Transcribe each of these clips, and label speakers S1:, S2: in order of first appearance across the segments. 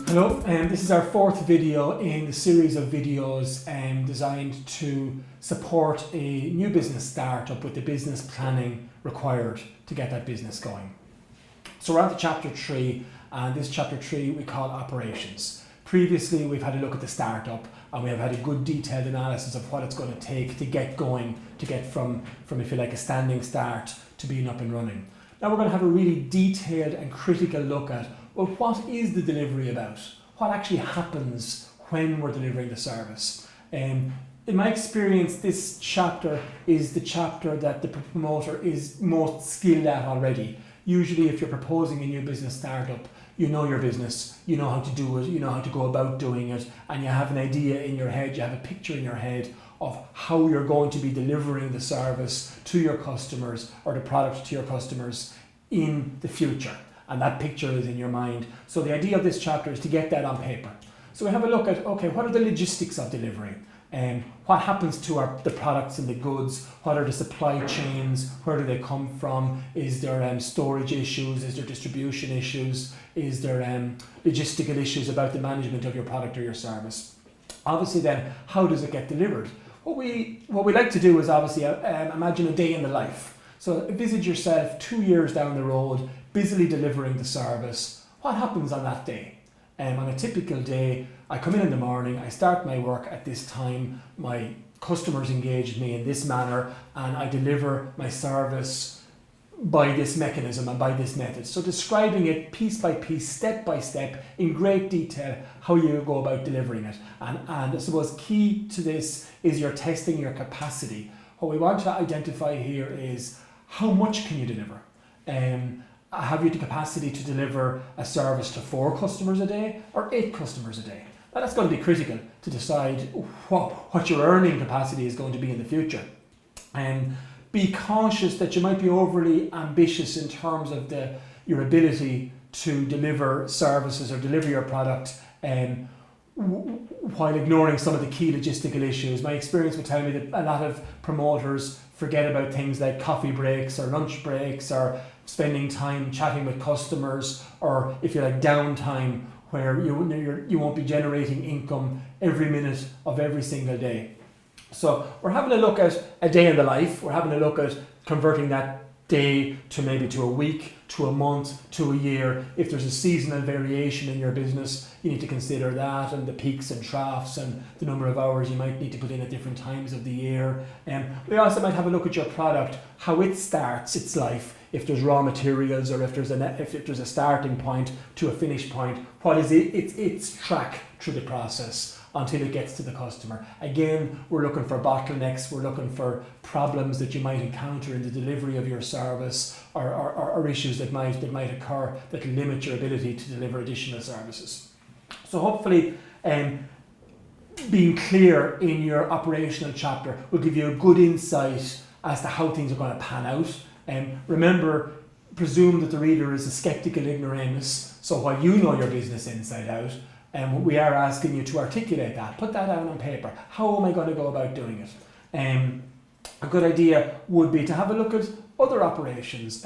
S1: Hello, this is our fourth video in the series of videos designed to support a new business startup with the business planning required to get that business going. So we're on to chapter 3, and this chapter 3 we call operations. Previously we've had a look at the startup, and we have had a good detailed analysis of what it's going to take to get going, to get from if you like a standing start to being up and running. Now we're going to have a really detailed and critical look at, well, what is the delivery about? What actually happens when we're delivering the service? In my experience, this chapter is the chapter that the promoter is most skilled at already. Usually if you're proposing a new business startup, you know your business, you know how to do it, you know how to go about doing it, and you have an idea in your head, you have a picture in your head of how you're going to be delivering the service to your customers or the product to your customers in the future. And that picture is in your mind. So the idea of this chapter is to get that on paper. So we have a look at, okay, what are the logistics of delivery? What happens to the products and the goods? What are the supply chains? Where do they come from? Is there storage issues? Is there distribution issues? Is there logistical issues about the management of your product or your service? Obviously then, how does it get delivered? What we like to do is obviously imagine a day in the life. So envisage yourself 2 years down the road, busily delivering the service. What happens on that day? On a typical day, I come in the morning, I start my work at this time, my customers engage me in this manner, and I deliver my service by this mechanism and by this method. So describing it piece by piece, step by step, in great detail, how you go about delivering it. And I suppose key to this is you're testing your capacity. What we want to identify here is how much can you deliver? Have you the capacity to deliver a service to 4 customers a day or 8 customers a day? Now that's going to be critical to decide what your earning capacity is going to be in the future. Be cautious that you might be overly ambitious in terms of your ability to deliver services or deliver your product while ignoring some of the key logistical issues. My experience would tell me that a lot of promoters forget about things like coffee breaks or lunch breaks or spending time chatting with customers, or if you like downtime where you won't be generating income every minute of every single day. So we're having a look at a day in the life. We're having a look at converting that day to maybe to a week, to a month, to a year. If there's a seasonal variation in your business, you need to consider that, and the peaks and troughs and the number of hours you might need to put in at different times of the year. We also might have a look at your product, how it starts its life, if there's raw materials or if there's a starting point to a finish point. What is its track through the process until it gets to the customer. Again, we're looking for bottlenecks, we're looking for problems that you might encounter in the delivery of your service, or issues that might occur that limit your ability to deliver additional services. So hopefully being clear in your operational chapter will give you a good insight as to how things are going to pan out. Remember, presume that the reader is a skeptical ignoramus, so while you know your business inside out, we are asking you to articulate that, put that down on paper. How am I going to go about doing it? A good idea would be to have a look at other operations.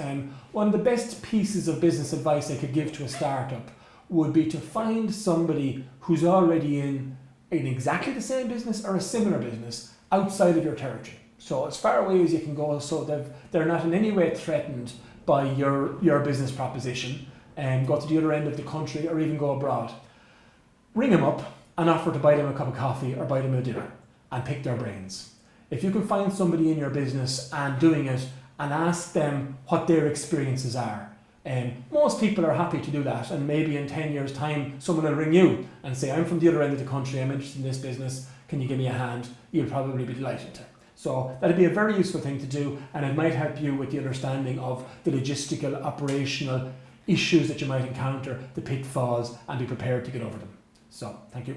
S1: One of the best pieces of business advice I could give to a startup would be to find somebody who's already in exactly the same business or a similar business outside of your territory. So as far away as you can go, so they're not in any way threatened by your business proposition, and go to the other end of the country or even go abroad. Ring them up and offer to buy them a cup of coffee or buy them a dinner and pick their brains. If you can find somebody in your business and doing it and ask them what their experiences are, most people are happy to do that, and maybe in 10 years time someone will ring you and say, I'm from the other end of the country, I'm interested in this business, can you give me a hand? You'll probably be delighted to. So that'd be a very useful thing to do, and it might help you with the understanding of the logistical, operational issues that you might encounter, the pitfalls, and be prepared to get over them. So, thank you.